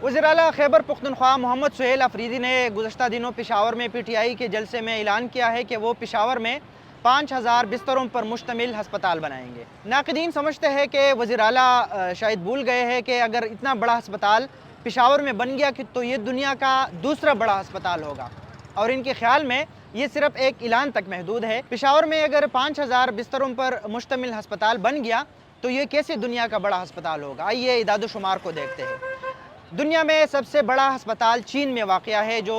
वज़ीर आला खैबर पख्तूनख्वा मोहम्मद सुहेल अफरीदी ने गुज़श्ता दिनों पेशावर में PTI के जलसे में ऐलान किया है कि वो पेशावर में 5000 बिस्तरों पर मुश्तमिल हस्पताल बनाएंगे। नाक़दीन समझते हैं कि वज़ीर आला शायद भूल गए हैं कि अगर इतना बड़ा हस्पताल पेशावर में बन गया कि तो ये दुनिया का दूसरा बड़ा हस्पताल होगा, और इनके ख्याल में ये सिर्फ एक ऐलान तक महदूद है। पेशावर में अगर 5000 बिस्तरों पर मुश्तमिल हस्पताल बन गया तो ये कैसे दुनिया का बड़ा हस्पताल होगा। आइए इदाद शुमार को देखते हैं। दुनिया में सबसे बड़ा हस्पताल चीन में वाक़या है जो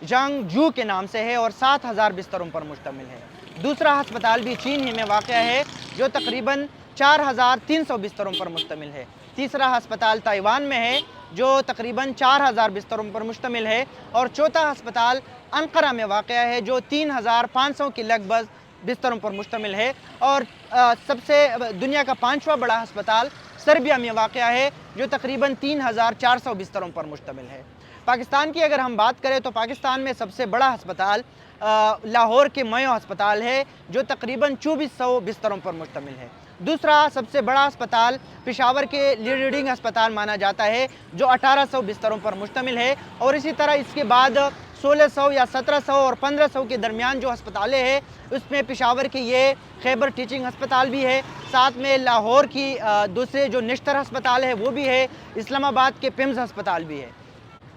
जांगजू के नाम से है और 7000 बिस्तरों पर मुश्तमिल है। दूसरा हस्पताल भी चीन ही में वाक़या है जो तकरीबन 4300 बिस्तरों पर मुश्तमिल है। तीसरा हस्पताल ताइवान में है जो तकरीबन 4000 बिस्तरों पर मुश्तमिल है, और चौथा हस्पताल अंकारा में वाक़या है जो 3500 के लगभग बिस्तरों पर मुश्तमिल है, और सबसे दुनिया का 5वां बड़ा हस्पताल सर्बिया में वाक़या है जो तकरीबन 3400 बिस्तरों पर मुश्तमिल है। पाकिस्तान की अगर हम बात करें तो पाकिस्तान में सबसे बड़ा हस्पताल लाहौर के मयो हस्पताल है जो तकरीबन 2400 बिस्तरों पर मुश्तमिल है। दूसरा सबसे बड़ा अस्पताल पेशावर के लीडिंग अस्पताल माना जाता है जो 1800 बिस्तरों पर मुश्तमिल है, और इसी तरह इसके बाद 1600 या 1700 और 1500 के दरमियान जो अस्पतालें हैं उसमें पेशावर की ये खैबर टीचिंग अस्पताल भी है, साथ में लाहौर की दूसरे जो निश्तर अस्पताल है वो भी है, इस्लामाबाद के पिम्स अस्पताल भी है।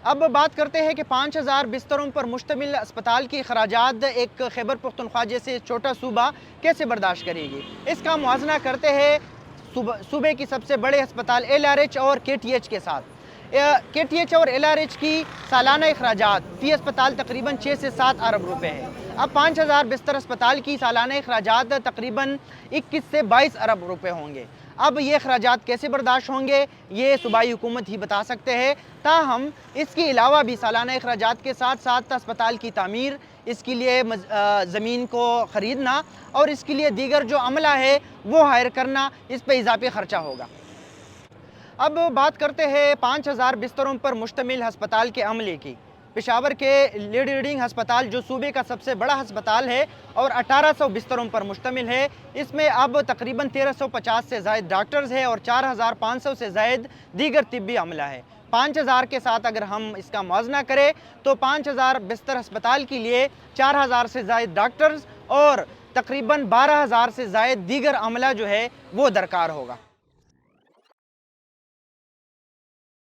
अब बात करते हैं कि 5000 बिस्तरों पर मुश्तमिल अस्पताल की खराजात एक खैबर पख्तूनख्वा जैसे छोटा सूबा कैसे बर्दाश्त करेगी। इसका मुआजना करते हैं सूबे की सबसे बड़े अस्पताल LRH और KTH के साथ। KTH और LRH की सालाना अखराजात फ़ी अस्पताल तकरीबन 6 से 7 अरब रुपए है। अब 5000 बिस्तर अस्पताल की सालाना अखराजात तकरीबन 21 से 22 अरब रुपए होंगे। अब ये अखराजात कैसे बर्दाश्त होंगे ये सूबाई हुकूमत ही बता सकते हैं। ताहम इसके अलावा भी सालाना अखराजात के साथ साथ अस्पताल की तामीर, इसके लिए ज़मीन को ख़रीदना और इसके लिए दीगर जो अमला है वो हायर करना, इस पर इजाफी ख़र्चा होगा। अब बात करते हैं 5000 बिस्तरों पर मुश्तमिल हस्पताल के अमले की। पेशावर के लीडिंग हस्पताल जो सूबे का सबसे बड़ा हस्पताल है और 1800 बिस्तरों पर मुश्तमिल है, इसमें अब तकरीबन 1350 से ज़ायद डॉक्टर्स है और 4500 से ज़ायद दीगर तिब्बी अमला है। 5000 के साथ अगर हम इसका मुआवजा करें तो 5000 बिस्तर हस्पताल के लिए 4000 से ज़ायद डॉक्टर्स और तकरीबन 12000 से ज़ायद दीगर अमला जो है वो दरकार होगा।